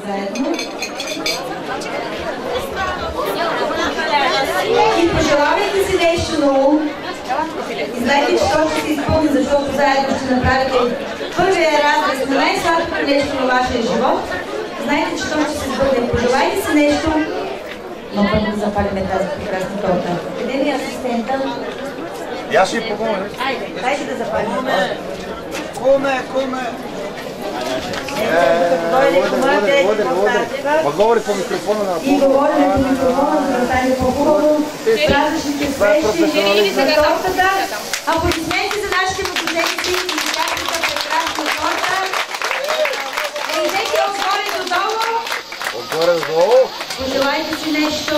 заедно. И пожелавайте си нещо ново. И знаете, че то ще се изпълни, защото заедно ще направите първия разрез на най-сладкото нещо на вашия живот. Знаете, че то ще се сбъдне. Пожелайте си нещо, но първо да запалиме тази прекрасна торта. Къде ми е асистента? И аз ще ви помогна. Айде, дайте да запалим. Куме. Говори по микрофона на и говорим по микрофона, за да стане по-хубаво. Празничните срещи за тортата. Аплодисменти за нашите музиканти и тяхната прекрасна торта. Идете отгоре додолу. Отгоре додолу. Пожелайте си нещо.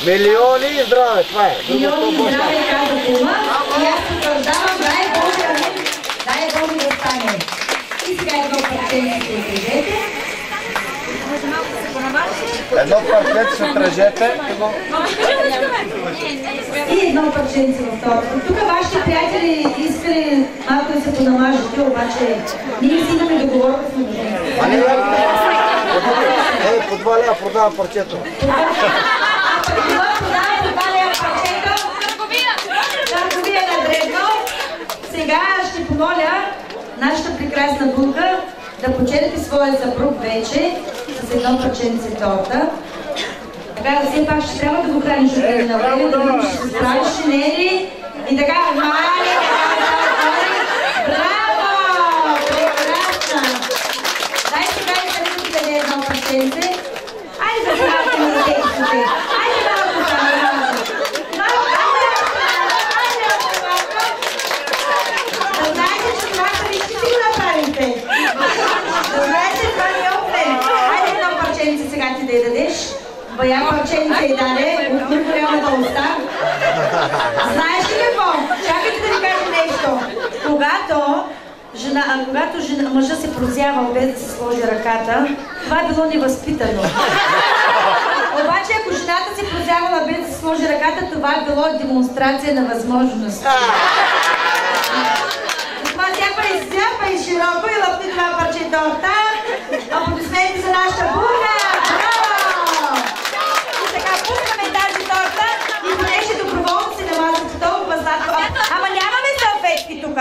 Милиони и здраве, това е. Милиони и здраве, каза кума. И аз потвърждавам, дай Боже, дай Боже да стане. И сега едно парченце се отрежете. Едно парченце се отрежете. И едно парченце в тортата. Тук вашите приятели искали малко да се понамажете, обаче ние си имаме договорка с мъжете. По 2 лева продавам парчето. Търговия на дребно. Сега ще помоля нашата прекрасна булка да почерпи своя съпруг вече с едно парченце торта. Така, все пак ще трябва да го храниш от време на време, да видим, ще се справиш, ще не е ли? И така, мали, браво! Прекрасна! Дай сега и да къде едно парченце. Айде да правите на детските. Айде малко там, да знаете, че това ви ще си го направите. Да знаете, това не е опрен. Айде едно парченце сега ти да я дадеш. Бая парченце и даде, от него няма да остава. Знаеш ли какво? Чакайте да ви кажа нещо. Когато мъжа се прозявал без да се сложи ръката, това е било невъзпитано. Обаче ако жената се прозявала без да се сложи ръката, това е било демонстрация на възможности. Това сяпа и широко и лъпни това парче торта. Аплодисменти за нашата бурга! Браво! И така пускаме тази торта и понеже доброволно се намазат толкова сладко. Ама нямаме салфетки тук.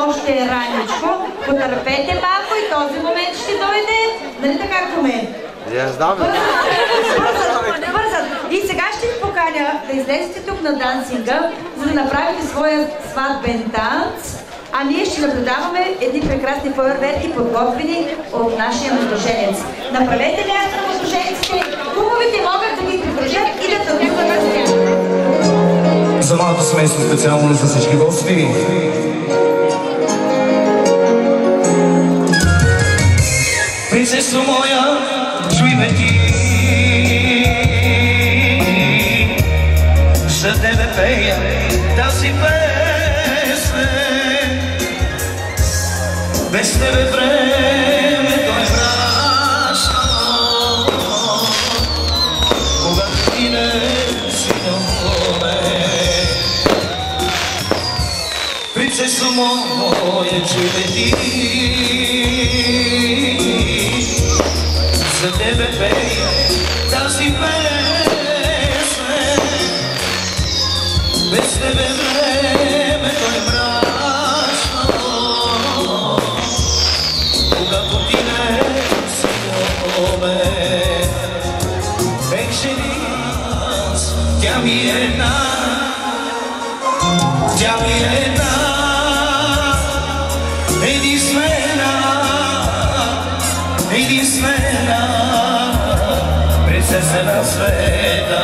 Още е раничко, потърпете малко и този момент ще дойде. Нали така, куме? Я знам. Бързат. И сега ще ви поканя да излезете тук на дансинга, за да направите своя сватбен танц. А ние ще наблюдаваме едни прекрасни фойерверки, подготвени от нашия мъжоженец. Направете място на мъжоженците, кумовите могат да ги придружат и да тълкуват с тях. За малко семейство специално за всички гости. Принцесо моя, чуй ме ти, за тебе пея тази песен. Без тебе времето е мрачно, когато ти не си до мен. Принцесо моя, чуй ме ти, за тебе пея тази песен. Без тебе времето е мрачно, когато ти не си до мен. Ех, жени аз, тя ми е една, тя ми е една, единствена, единствена принцеса на света.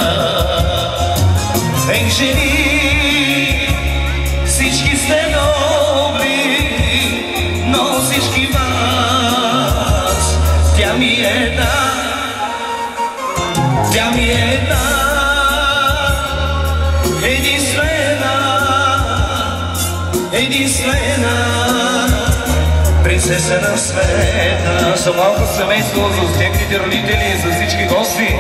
Ех, жени, всички сте добри, но всички вас, тя ми е една, тя ми е една, единствена, единствена принцеса на света. За малко семейство, за техните родители, за всички гости.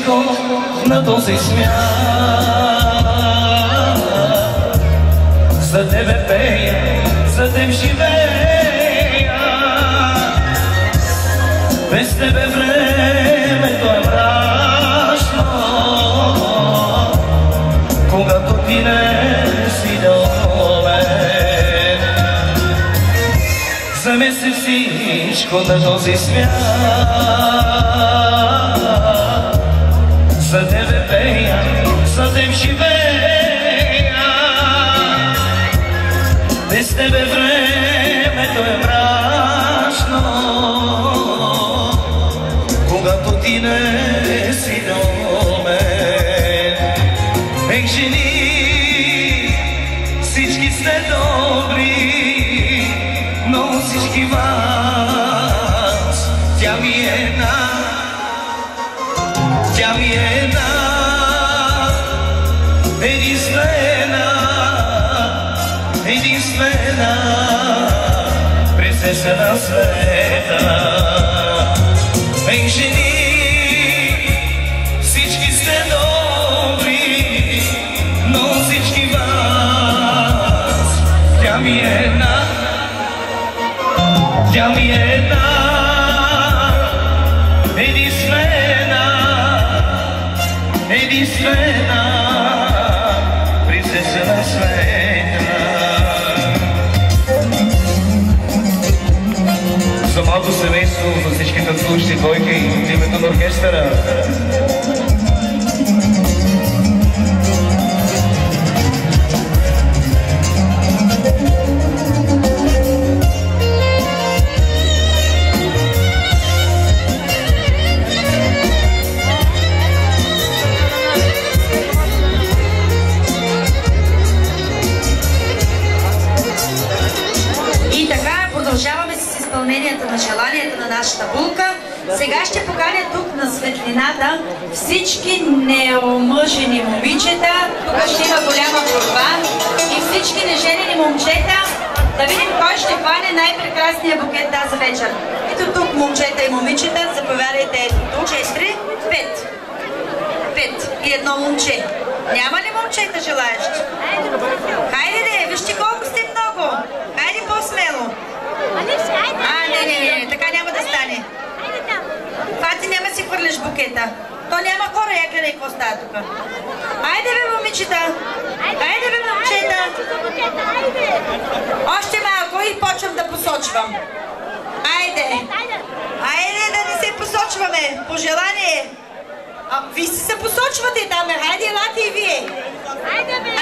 всичко на този свят. За тебе пея, за теб живея. Без тебе времето е мрачно, когато ти не си до мен. Замеси всичко на този свят. За тебе пея, за теб живея. Без тебе времето е мрачно, когато ти не си до мен. Ех, жени, всички сте добри, но всички вас, тя ми е една. Тя ми е една, единствена, единствена принцеса на света. Ей, жени, всички сте добри, но всички вас, тя ми е една, тя ми е една, единствена принцеса на света. За малко семейство, за всички танцуващи двойки, от името на оркестъра. На желанията на нашата булка. Сега ще поканя тук на светлината всички неомъжени момичета. Тук ще има голяма борба и всички неженени момчета. Да видим кой ще хване най-прекрасния букет тази вечер. Ето тук момчета и момичета. Заповядайте ето тук. 4, 5 и едно момче. Няма ли момчета желаещи? Хайде де, вижте колко сте много. Хайде по-смело. Не, така няма да стане. Това ти няма си хвърляш букета. То няма хора, я гледай какво става тук. Айде бе, момичета! Айде бе, момчета! Още малко и почвам да посочвам. Айде! Айде да не се посочваме! По желание! Вие си се посочвате там, хайде елате и вие!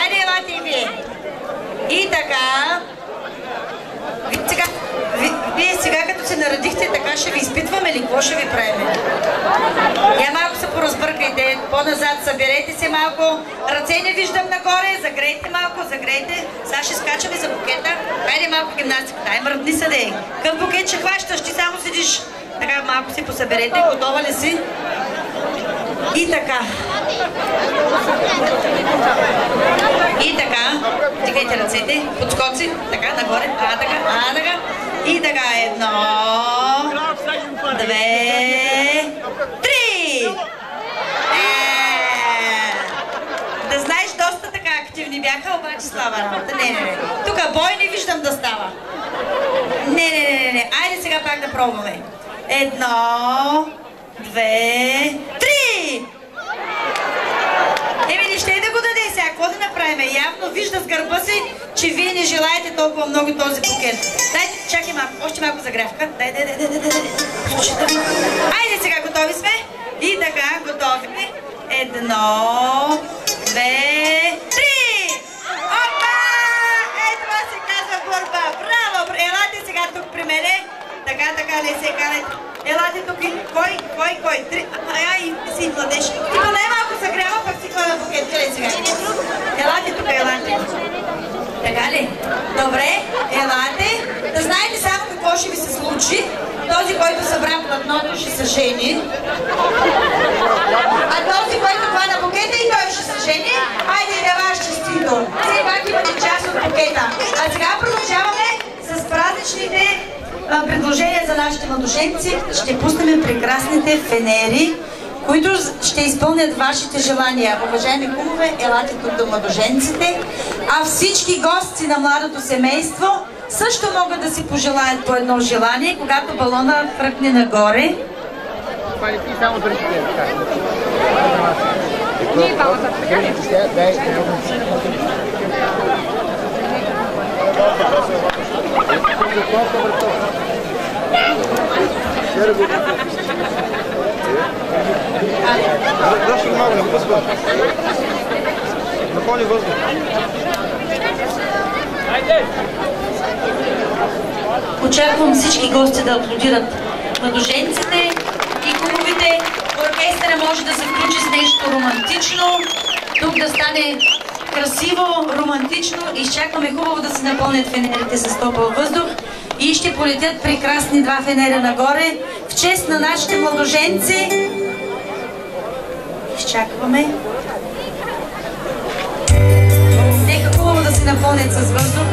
Айде елате и вие! И така... Вие сега като се наредихте, така ще ви изпитваме ли? Какво ще ви правим? Я малко се поразбъркайте, по-назад съберете се малко. Ръце не виждам нагоре, загрейте малко, загрейте. Сега ще скачаме за букета. Хайде малко гимнастика, дай мръдни са дей. Къв букет ще хващаш, ти само седиш. Така малко си посъберете, готова ли си? И така. И така. Дигайте ръцете, подскоци, така, нагоре, така. И така, 1, 2, 3! Да знаеш, доста така активни бяха, обаче слаба работа. Не. Тук бой не виждам да става. Не. Айде сега пак да пробваме. 1, 2, 3! Не ще да го даде сега, какво да направим? Явно вижда с гърба си, че вие не желаете толкова много този букет. Дайте, чакай малко, още малко загрявка. Дай. Айде сега, готови сме? И така, готови сме. 1, 2, 3! Опа! Това се казва борба. Браво! Елате сега тук при мене. Така, не се карайте. Елате тук и кой? Ай, си младеж. Има най-малко загрява, пък си хвана букет. Къде сега? Елате тук, елате. Така ли? Добре, елате. Да знаете само какво ще ви се случи. Този, който събра платното, ще се жени. А този, който хвана букета, и той ще се жени. Айде да ваш честито. Все пак имате част от букета. А сега продължаваме с празничните предложения за нашите младоженци. Ще пуснем прекрасните фенери, които ще изпълнят вашите желания. Уважаеми кумове, елате тук до младоженците, а всички гости на младото семейство също могат да си пожелаят по едно желание, когато балона фръкне нагоре. Даши малко на въздух. Напълни въздух. Очаквам всички гости да аплодират младоженците и кумовите. Оркестъра може да се включи с нещо романтично. Тук да стане красиво, романтично. Изчакваме хубаво да се напълнят фенерите с топъл въздух. И ще полетят прекрасни два фенера нагоре в чест на нашите младоженци. Изчакваме. Нека хубаво да се напълнят с въздух.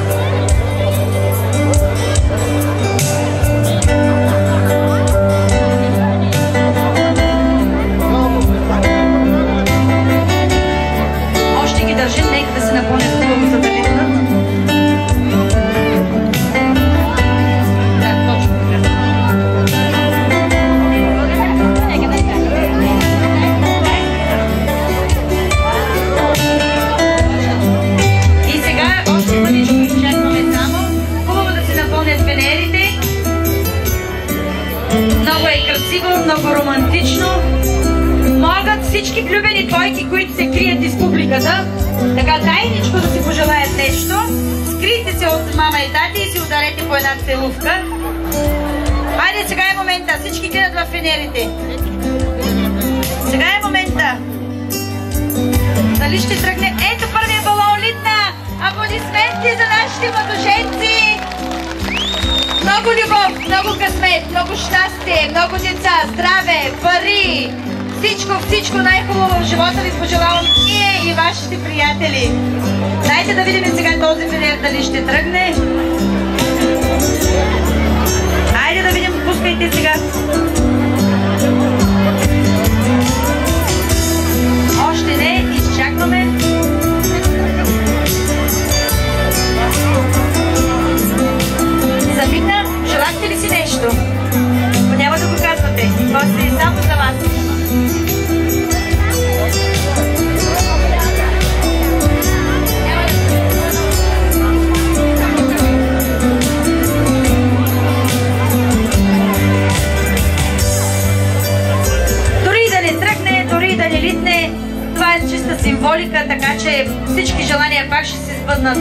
Още ги държим, нека да се напълнят хубаво, за да литнат. Много е красиво, много романтично. Могат всички влюбени двойки, които се крият из публиката, така тайничко да си пожелаят нещо. Скрийте се от мама и тати и си ударете по една целувка. Хайде, сега е момента. Всички гледат в фенерите. Сега е момента. Дали ще тръгне? Ето първия балон литна. Аплодисменти за нашите младоженци. Много любов, много късмет, много щастие, много деца, здраве, пари. Всичко най-хубаво в живота ви пожелавам ние и вашите приятели. Дайте да видим сега този фенер дали ще тръгне. Айде да видим, пускайте сега. Още не, изчакваме. Замигна, желахте ли си нещо? Но няма да го казвате. Това е само за вас. Дори да не тръгне, дори да не литне, това е чиста символика, така че всички желания пак ще се сбъднат.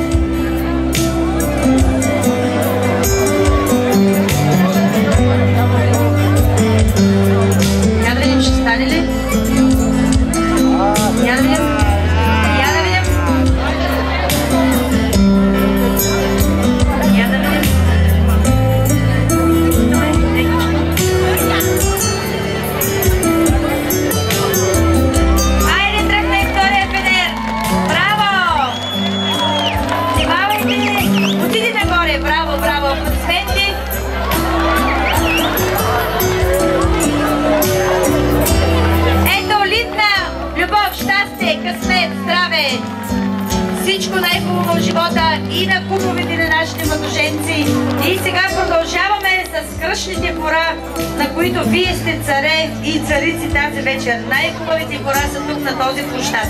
Я да видим, ще стане ли? Я да видим. Я да видим. Я да видим. Айде, тръгне втория фенер. Браво! Внимавайте! Отиди нагоре. Браво, браво! Аплодисменти! Ето, литна! Любов, щастие, късмет, здраве! Всичко най-хубаво в живота и на кумовете на нашите младоженци. И сега продължаваме с кръшните хора, на които вие сте царе и царици тази вечер. Най-хубавите хора са тук на този площад.